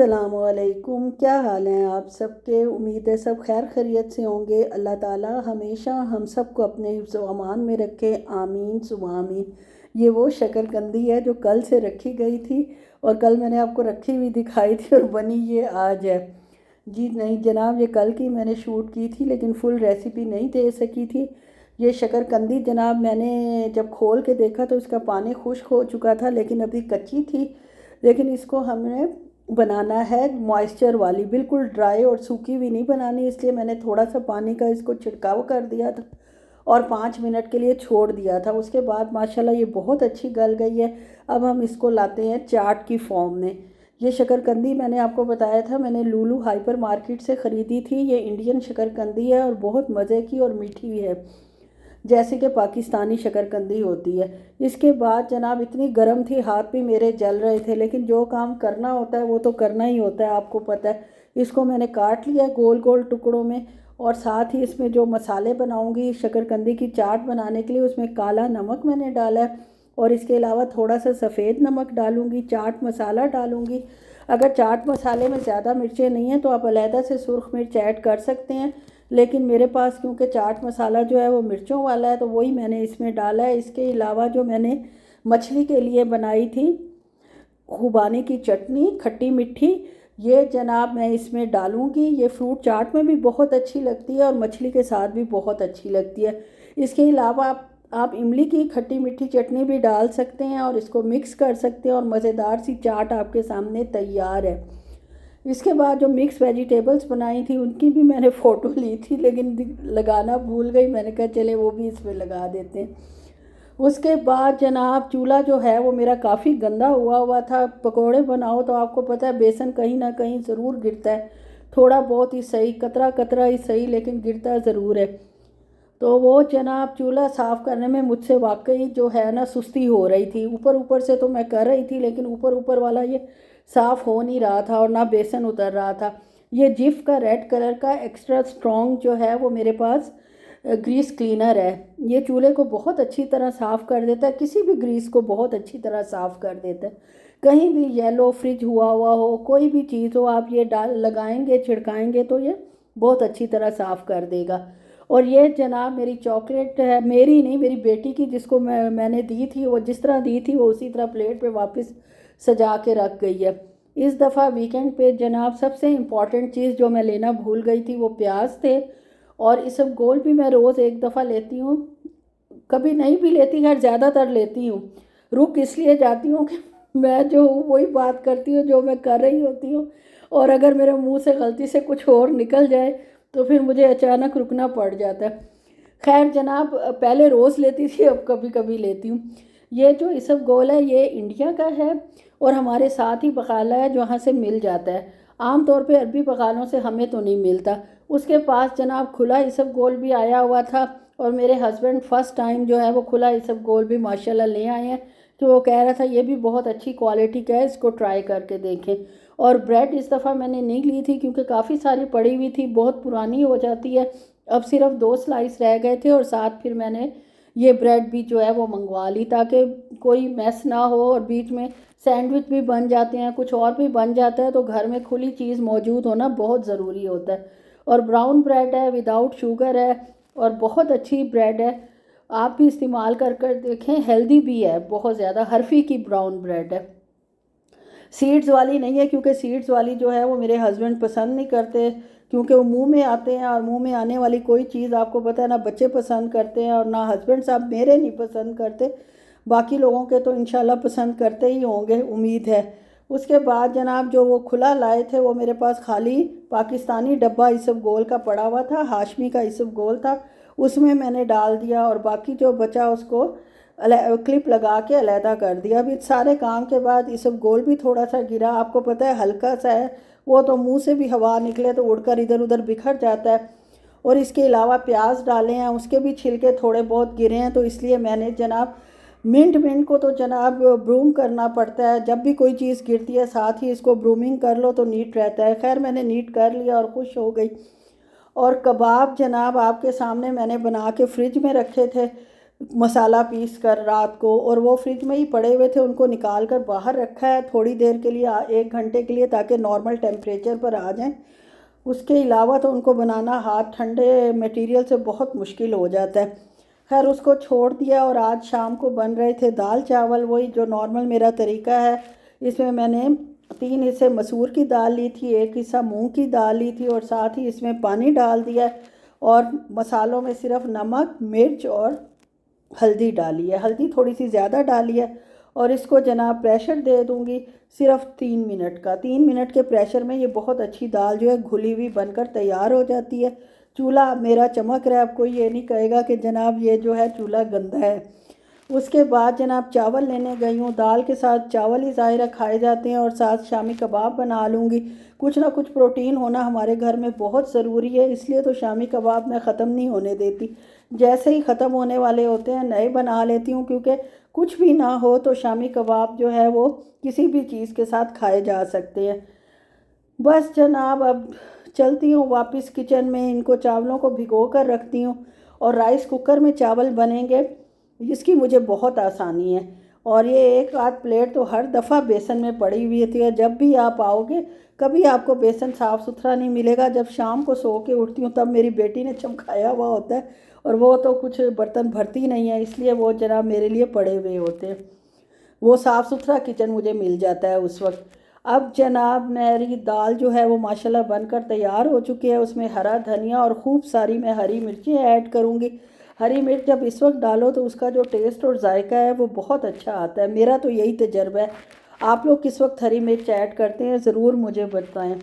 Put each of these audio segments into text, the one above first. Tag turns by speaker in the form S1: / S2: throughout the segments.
S1: अस्सलामुअलैकुम। क्या हाल हैं आप सबके? उम्मीद है सब खैर खैरियत से होंगे। अल्लाह ताला हमेशा हम सबको अपने हिफ्ज़ व अमान में रखे, आमीन सुमा आमीन। ये वो शकरकंदी है जो कल से रखी गई थी और कल मैंने आपको रखी हुई दिखाई थी और बनी ये आज है। जी नहीं जनाब, ये कल की मैंने शूट की थी लेकिन फुल रेसिपी नहीं दे सकी थी। ये शकरकंदी जनाब मैंने जब खोल के देखा तो इसका पानी खुश्क हो चुका था लेकिन अभी कच्ची थी। लेकिन इसको हमने बनाना है मॉइस्चर वाली, बिल्कुल ड्राई और सूखी भी नहीं बनानी, इसलिए मैंने थोड़ा सा पानी का इसको छिड़काव कर दिया था और 5 मिनट के लिए छोड़ दिया था। उसके बाद माशाल्लाह ये बहुत अच्छी गल गई है। अब हम इसको लाते हैं चाट की फॉर्म में। ये शकरकंदी मैंने आपको बताया था, मैंने लूलू हाइपर मार्केट से ख़रीदी थी। ये इंडियन शकरकंदी है और बहुत मज़े की और मीठी भी है, जैसे कि पाकिस्तानी शकरकंदी होती है। इसके बाद जनाब इतनी गर्म थी, हाथ भी मेरे जल रहे थे, लेकिन जो काम करना होता है वो तो करना ही होता है, आपको पता है। इसको मैंने काट लिया गोल गोल टुकड़ों में और साथ ही इसमें जो मसाले बनाऊंगी शकरकंदी की चाट बनाने के लिए, उसमें काला नमक मैंने डाला है और इसके अलावा थोड़ा सा सफ़ेद नमक डालूंगी, चाट मसाला डालूंगी। अगर चाट मसाले में ज़्यादा मिर्चें नहीं हैं तो आप अलहदा से सुर्ख मिर्च ऐड कर सकते हैं, लेकिन मेरे पास क्योंकि चाट मसाला जो है वो मिर्चों वाला है तो वही मैंने इसमें डाला है। इसके अलावा जो मैंने मछली के लिए बनाई थी खुबानी की चटनी खट्टी मीठी, ये जनाब मैं इसमें डालूँगी। ये फ्रूट चाट में भी बहुत अच्छी लगती है और मछली के साथ भी बहुत अच्छी लगती है। इसके अलावा आप इमली की खट्टी मीठी चटनी भी डाल सकते हैं और इसको मिक्स कर सकते हैं और मज़ेदार सी चाट आपके सामने तैयार है। इसके बाद जो मिक्स वेजिटेबल्स बनाई थी उनकी भी मैंने फ़ोटो ली थी लेकिन लगाना भूल गई। मैंने कहा चले वो भी इसमें लगा देते हैं। उसके बाद जनाब चूल्हा जो है वो मेरा काफ़ी गंदा हुआ हुआ था। पकोड़े बनाओ तो आपको पता है बेसन कहीं ना कहीं ज़रूर गिरता है, थोड़ा बहुत ही सही, कतरा कतरा ही सही, लेकिन गिरता ज़रूर है। तो वो जनाब चूल्हा साफ़ करने में मुझसे वाकई जो है ना सुस्ती हो रही थी। ऊपर ऊपर से तो मैं कर रही थी लेकिन ऊपर ऊपर वाला ये साफ़ हो नहीं रहा था और ना बेसन उतर रहा था। ये जिफ का रेड कलर का एक्स्ट्रा स्ट्रॉन्ग जो है वो मेरे पास ग्रीस क्लीनर है। ये चूल्हे को बहुत अच्छी तरह साफ़ कर देता है, किसी भी ग्रीस को बहुत अच्छी तरह साफ़ कर देता है। कहीं भी येलो फ्रिज हुआ हुआ हो, कोई भी चीज़ हो, आप ये डाल लगाएंगे छिड़काएंगे तो ये बहुत अच्छी तरह साफ़ कर देगा। और ये जनाब मेरी चॉकलेट है, मेरी नहीं मेरी बेटी की, जिसको मैंने दी थी, वो जिस तरह दी थी वो उसी तरह प्लेट पे वापस सजा के रख गई है। इस दफ़ा वीकेंड पे जनाब सबसे इम्पॉर्टेंट चीज़ जो मैं लेना भूल गई थी वो प्याज थे। और इसबगोल भी मैं रोज़ एक दफ़ा लेती हूँ, कभी नहीं भी लेती, खैर ज़्यादातर लेती हूँ। रुक इसलिए जाती हूँ कि मैं जो हूँ वही बात करती हूँ जो मैं कर रही होती हूँ, और अगर मेरे मुंह से गलती से कुछ और निकल जाए तो फिर मुझे अचानक रुकना पड़ जाता है। खैर जनाब पहले रोज़ लेती थी, अब कभी कभी लेती हूँ। ये जो इसबगोल है ये इंडिया का है और हमारे साथ ही बकाला है जहाँ से मिल जाता है। आम तौर पे अरबी बकालों से हमें तो नहीं मिलता। उसके पास जनाब खुला इसबगोल भी आया हुआ था और मेरे हस्बैंड फ़र्स्ट टाइम जो है वो खुला इसबगोल भी माशाल्लाह ले आए हैं। तो वो कह रहा था ये भी बहुत अच्छी क्वालिटी का है, इसको ट्राई करके देखें। और ब्रेड इस दफ़ा मैंने नहीं ली थी क्योंकि काफ़ी सारी पड़ी हुई थी, बहुत पुरानी हो जाती है। अब सिर्फ 2 स्लाइस रह गए थे और साथ फिर मैंने ये ब्रेड भी जो है वो मंगवा ली ताकि कोई मैस ना हो और बीच में सैंडविच भी बन जाते हैं, कुछ और भी बन जाता है, तो घर में खुली चीज़ मौजूद होना बहुत ज़रूरी होता है। और ब्राउन ब्रेड है, विदाउट शुगर है और बहुत अच्छी ब्रेड है। आप भी इस्तेमाल कर कर देखें, हेल्दी भी है बहुत ज़्यादा। हर्फी की ब्राउन ब्रेड है, सीड्स वाली नहीं है, क्योंकि सीड्स वाली जो है वो मेरे हस्बैंड पसंद नहीं करते, क्योंकि वो मुंह में आते हैं और मुंह में आने वाली कोई चीज़ आपको पता है ना बच्चे पसंद करते हैं और ना हस्बैंड साहब मेरे नहीं पसंद करते। बाकी लोगों के तो इंशाल्लाह पसंद करते ही होंगे, उम्मीद है। उसके बाद जनाब जो वो खुला लाए थे वो मेरे पास खाली पाकिस्तानी डब्बा इसबगोल का पड़ा हुआ था, हाशमी का इसबगोल था, उसमें मैंने डाल दिया और बाकी जो बचा उसको क्लिप लगा के अलहदा कर दिया। अभी सारे काम के बाद इसबगोल भी थोड़ा सा गिरा, आपको पता है हल्का सा है, वो तो मुंह से भी हवा निकले तो उड़कर इधर उधर बिखर जाता है। और इसके अलावा प्याज डाले हैं, उसके भी छिलके थोड़े बहुत गिरे हैं, तो इसलिए मैंने जनाब मिंट को तो जनाब ब्रूम करना पड़ता है, जब भी कोई चीज़ गिरती है साथ ही इसको ब्रूमिंग कर लो तो नीट रहता है। खैर मैंने नीट कर लिया और खुश हो गई। और कबाब जनाब आपके सामने मैंने बना के फ्रिज में रखे थे, मसाला पीस कर रात को, और वो फ्रिज में ही पड़े हुए थे, उनको निकाल कर बाहर रखा है थोड़ी देर के लिए, 1 घंटे के लिए, ताकि नॉर्मल टेम्परेचर पर आ जाएं। उसके अलावा तो उनको बनाना हाथ ठंडे मटेरियल से बहुत मुश्किल हो जाता है। खैर उसको छोड़ दिया, और आज शाम को बन रहे थे दाल चावल, वही जो नॉर्मल मेरा तरीका है। इसमें मैंने 3 हिस्से मसूर की दाल ली थी, 1 हिस्सा मूंग की दाल ली थी, और साथ ही इसमें पानी डाल दिया, और मसालों में सिर्फ नमक, मिर्च और हल्दी डाली है, हल्दी थोड़ी सी ज़्यादा डाली है। और इसको जनाब प्रेशर दे दूँगी सिर्फ 3 मिनट का। 3 मिनट के प्रेशर में ये बहुत अच्छी दाल जो है घुली हुई बनकर तैयार हो जाती है। चूल्हा अब मेरा चमक रहा है, अब कोई ये नहीं कहेगा कि जनाब ये जो है चूल्हा गंदा है। उसके बाद जनाब चावल लेने गई हूँ, दाल के साथ चावल ही ज़ाहिर खाए जाते हैं, और साथ शामी कबाब बना लूँगी। कुछ ना कुछ प्रोटीन होना हमारे घर में बहुत ज़रूरी है, इसलिए तो शामी कबाब मैं ख़त्म नहीं होने देती। जैसे ही ख़त्म होने वाले होते हैं नए बना लेती हूँ, क्योंकि कुछ भी ना हो तो शामी कबाब जो है वो किसी भी चीज़ के साथ खाए जा सकते हैं। बस जनाब अब चलती हूँ वापस किचन में, इनको चावलों को भिगो कर रखती हूँ, और राइस कुकर में चावल बनेंगे, इसकी मुझे बहुत आसानी है। और ये एक आध प्लेट तो हर दफ़ा बेसन में पड़ी हुई थी, जब भी आप आओगे कभी आपको बेसन साफ़ सुथरा नहीं मिलेगा। जब शाम को सो के उठती हूँ तब मेरी बेटी ने चमकाया हुआ होता है, और वो तो कुछ बर्तन भरती नहीं है, इसलिए वो जनाब मेरे लिए पड़े हुए होते हैं। वो साफ़ सुथरा किचन मुझे मिल जाता है उस वक्त। अब जनाब मेरी दाल जो है वो माशाल्लाह बनकर तैयार हो चुकी है। उसमें हरा धनिया और ख़ूब सारी मैं हरी मिर्चें ऐड करूँगी। हरी मिर्च जब इस वक्त डालो तो उसका जो टेस्ट और जायका है वो बहुत अच्छा आता है, मेरा तो यही तजर्बा है। आप लोग किस वक्त हरी मिर्च ऐड करते हैं ज़रूर मुझे बताएं,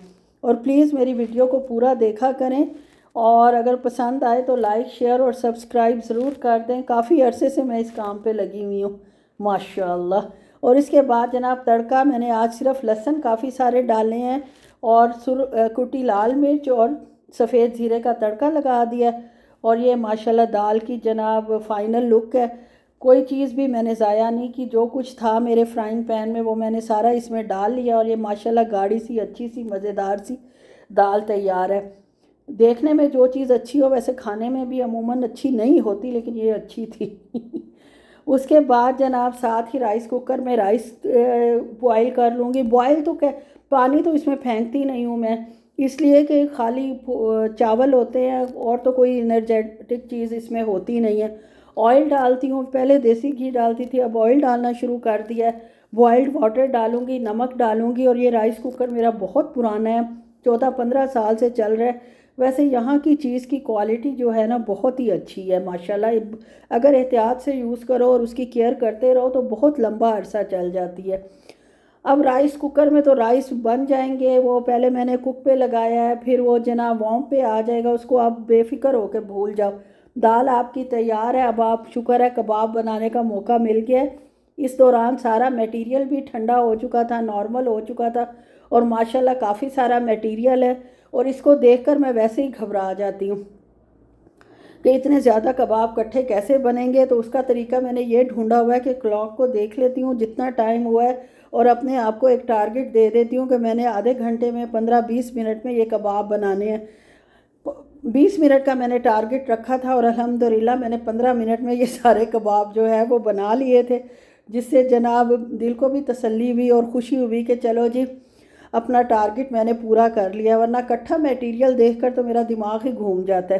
S1: और प्लीज़ मेरी वीडियो को पूरा देखा करें, और अगर पसंद आए तो लाइक शेयर और सब्सक्राइब ज़रूर कर दें। काफ़ी अरसे से मैं इस काम पे लगी हुई हूँ माशाल्लाह। और इसके बाद जनाब तड़का मैंने आज सिर्फ लहसुन काफ़ी सारे डाले हैं, और कुटी लाल मिर्च और सफ़ेद ज़ीरे का तड़का लगा दिया। और ये माशाल्लाह दाल की जनाब फ़ाइनल लुक है। कोई चीज़ भी मैंने ज़ाया नहीं की, जो कुछ था मेरे फ्राइंग पैन में वो मैंने सारा इसमें डाल लिया, और ये माशाल्लाह गाढ़ी सी अच्छी सी मज़ेदार सी दाल तैयार है। देखने में जो चीज़ अच्छी हो वैसे खाने में भी अमूमन अच्छी नहीं होती, लेकिन ये अच्छी थी। उसके बाद जनाब साथ ही राइस कुकर में राइस बॉईल कर लूँगी। बॉईल तो क्या, पानी तो इसमें फेंकती नहीं हूँ मैं, इसलिए कि खाली चावल होते हैं, और तो कोई एनर्जेटिक चीज़ इसमें होती नहीं है। ऑयल डालती हूँ, पहले देसी घी डालती थी, अब ऑयल डालना शुरू कर दिया है। बॉइल्ड वाटर डालूँगी, नमक डालूँगी, और ये राइस कुकर मेरा बहुत पुराना है, 14-15 साल से चल रहा है। वैसे यहाँ की चीज़ की क्वालिटी जो है ना बहुत ही अच्छी है माशाल्लाह। अगर एहतियात से यूज़ करो और उसकी केयर करते रहो तो बहुत लंबा अरसा चल जाती है। अब राइस कुकर में तो राइस बन जाएंगे, वो पहले मैंने कुक पे लगाया है, फिर वो जनाब वार्म पे आ जाएगा, उसको आप बेफिक्र होकर भूल जाओ। दाल आपकी तैयार है। अब आप शुक्र है कबाब बनाने का मौका मिल गया है। इस दौरान सारा मटेरियल भी ठंडा हो चुका था, नॉर्मल हो चुका था, और माशाल्लाह काफ़ी सारा मटेरियल है। और इसको देखकर मैं वैसे ही घबरा जाती हूँ कि इतने ज़्यादा कबाब इकट्ठे कैसे बनेंगे। तो उसका तरीका मैंने ये ढूंढा हुआ है कि क्लॉक को देख लेती हूँ जितना टाइम हुआ है, और अपने आप को एक टारगेट दे देती हूँ कि मैंने आधे घंटे में 15-20 मिनट में ये कबाब बनाने हैं। 20 मिनट का मैंने टारगेट रखा था, और अल्हम्दुलिल्लाह मैंने 15 मिनट में ये सारे कबाब जो है वो बना लिए थे, जिससे जनाब दिल को भी तसल्ली हुई और ख़ुशी हुई कि चलो जी अपना टारगेट मैंने पूरा कर लिया। वरना इकट्ठा मटेरियल देखकर तो मेरा दिमाग ही घूम जाता है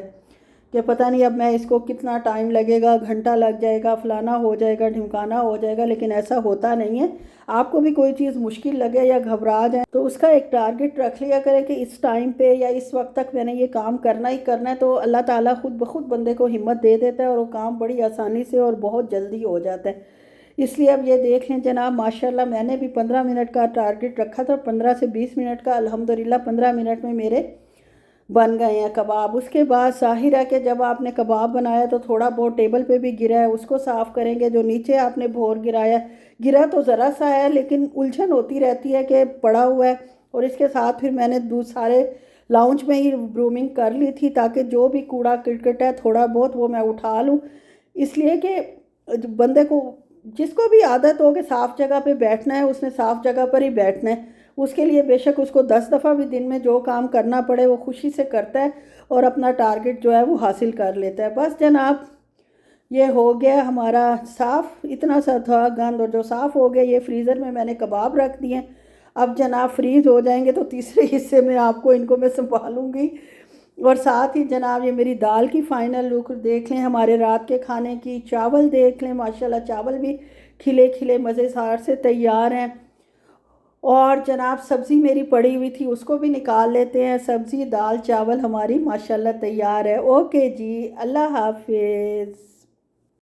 S1: कि पता नहीं अब मैं इसको कितना टाइम लगेगा, घंटा लग जाएगा, फलाना हो जाएगा, ढिमकाना हो जाएगा, लेकिन ऐसा होता नहीं है। आपको भी कोई चीज़ मुश्किल लगे या घबरा जाए तो उसका एक टारगेट रख लिया करें कि इस टाइम पे या इस वक्त तक मैंने ये काम करना ही करना है, तो अल्लाह ताला खुद ब खुद बंदे को हिम्मत दे देता है, और वो काम बड़ी आसानी से और बहुत जल्दी हो जाता है। इसलिए अब ये देख लें जनाब माशाल्लाह मैंने भी 15 मिनट का टारगेट रखा था, 15 से 20 मिनट का अल्हम्दुलिल्लाह 15 मिनट में मेरे बन गए हैं कबाब। उसके बाद ज़ाहिर है कि जब आपने कबाब बनाया तो थोड़ा बहुत टेबल पे भी गिरा है, उसको साफ़ करेंगे। जो नीचे आपने भोर गिराया, गिरा तो ज़रा सा है लेकिन उलझन होती रहती है कि पड़ा हुआ है। और इसके साथ फिर मैंने सारे लाउंज में ही ब्रूमिंग कर ली थी, ताकि जो भी कूड़ा किरकट है थोड़ा बहुत वो मैं उठा लूँ। इसलिए कि बंदे को, जिसको भी आदत हो कि साफ़ जगह पे बैठना है, उसने साफ़ जगह पर ही बैठना है। उसके लिए बेशक उसको 10 दफ़ा भी दिन में जो काम करना पड़े वो खुशी से करता है, और अपना टारगेट जो है वो हासिल कर लेता है। बस जनाब ये हो गया हमारा साफ़, इतना सा था गंद, और जो साफ़ हो गया, ये फ्रीज़र में मैंने कबाब रख दिए। अब जनाब फ्रीज़ हो जाएंगे तो तीसरे हिस्से में आपको इनको मैं संभालूंगी। और साथ ही जनाब ये मेरी दाल की फ़ाइनल लुक देख लें, हमारे रात के खाने की। चावल देख लें, माशाल्लाह चावल भी खिले खिले मज़ेदार से तैयार हैं। और जनाब सब्ज़ी मेरी पड़ी हुई थी, उसको भी निकाल लेते हैं। सब्ज़ी दाल चावल हमारी माशाल्लाह तैयार है। ओके जी, अल्लाह हाफिज़।